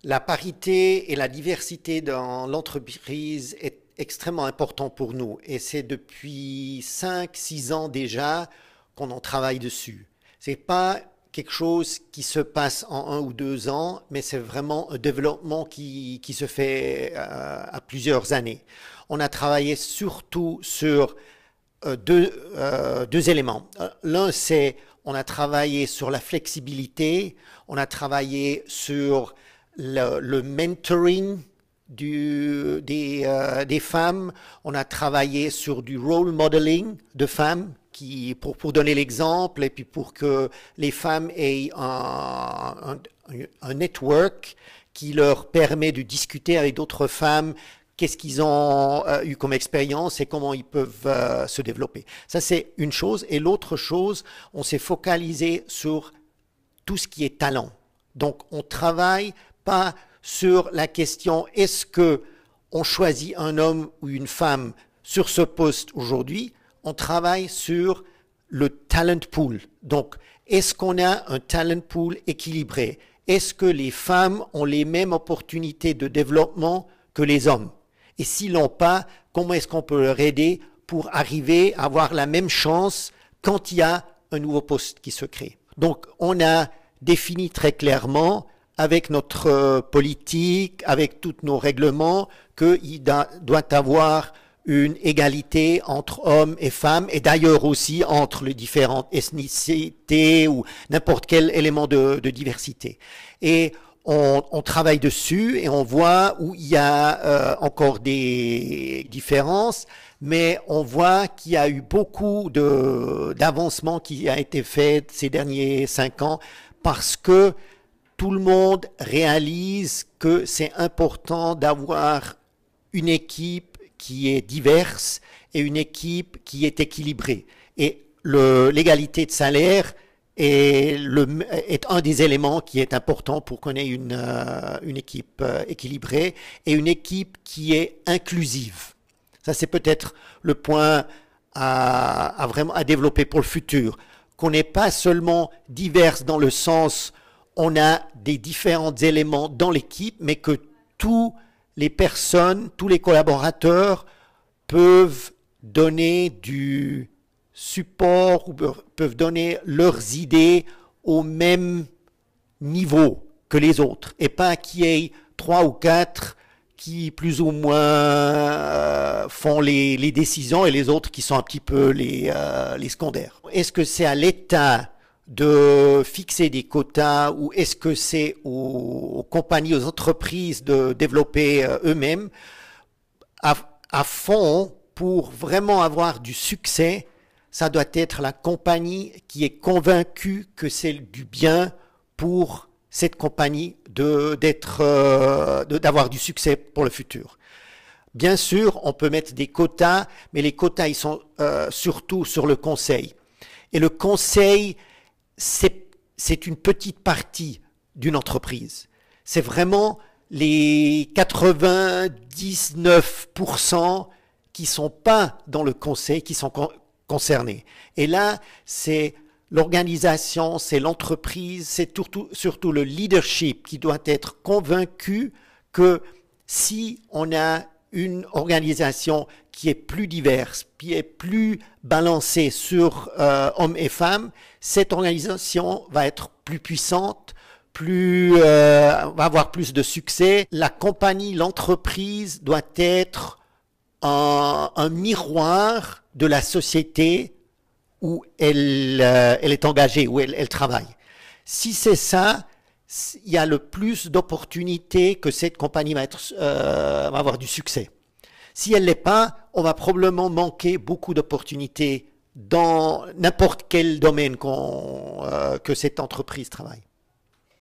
La parité et la diversité dans l'entreprise est extrêmement important pour nous et c'est depuis 5, 6 ans déjà qu'on en travaille dessus. C'est pas quelque chose qui se passe en 1 ou 2 ans, mais c'est vraiment un développement qui se fait à plusieurs années. On a travaillé surtout sur deux éléments. L'un, c'est on a travaillé sur la flexibilité, on a travaillé sur le mentoring des femmes, on a travaillé sur du role modeling de femmes pour donner l'exemple et puis pour que les femmes aient un network qui leur permet de discuter avec d'autres femmes qu'est-ce qu'ils ont eu comme expérience et comment ils peuvent se développer. Ça, c'est une chose. Et l'autre chose, on s'est focalisé sur tout ce qui est talent. Donc, on travaille pas sur la question est-ce que on choisit un homme ou une femme sur ce poste aujourd'hui. On travaille sur le talent pool. Donc, est-ce qu'on a un talent pool équilibré? Est-ce que les femmes ont les mêmes opportunités de développement que les hommes? Et s'ils l'ont pas, comment est-ce qu'on peut leur aider pour arriver à avoir la même chance quand il y a un nouveau poste qui se crée? Donc, on a défini très clairement avec notre politique, avec tous nos règlements, qu'il doit avoir une égalité entre hommes et femmes, et d'ailleurs aussi entre les différentes ethnicités ou n'importe quel élément de diversité. Et on travaille dessus et on voit où il y a encore des différences, mais on voit qu'il y a eu beaucoup d'avancements qui a été fait ces derniers 5 ans parce que tout le monde réalise que c'est important d'avoir une équipe qui est diverse et une équipe qui est équilibrée. Et l'égalité de salaire est un des éléments qui est important pour qu'on ait une équipe équilibrée et une équipe qui est inclusive. Ça, c'est peut-être le point à développer pour le futur. Qu'on n'est pas seulement diverse dans le sens on a des différents éléments dans l'équipe, mais que toutes les personnes, tous les collaborateurs peuvent donner du support ou peuvent donner leurs idées au même niveau que les autres et pas qu'il y ait 3 ou 4 qui plus ou moins font les décisions et les autres qui sont un petit peu les secondaires. Est-ce que c'est à l'État de fixer des quotas ou est-ce que c'est aux compagnies, aux entreprises de développer eux-mêmes à fond pour vraiment avoir du succès? Ça doit être la compagnie qui est convaincue que c'est du bien pour cette compagnie d'avoir du succès pour le futur. Bien sûr, on peut mettre des quotas, mais les quotas, ils sont surtout sur le conseil. Et le conseil, c'est une petite partie d'une entreprise. C'est vraiment les 99% qui sont pas dans le conseil, qui sont concernés. Et là, c'est l'organisation, c'est l'entreprise, c'est surtout le leadership qui doit être convaincu que si on a une organisation qui est plus diverse, qui est plus balancée sur hommes et femmes, cette organisation va être plus puissante, va avoir plus de succès. La compagnie, l'entreprise doit être un miroir de la société où elle est engagée, où elle travaille. Si c'est ça, il y a le plus d'opportunités que cette compagnie va avoir du succès. Si elle ne l'est pas, on va probablement manquer beaucoup d'opportunités dans n'importe quel domaine que cette entreprise travaille.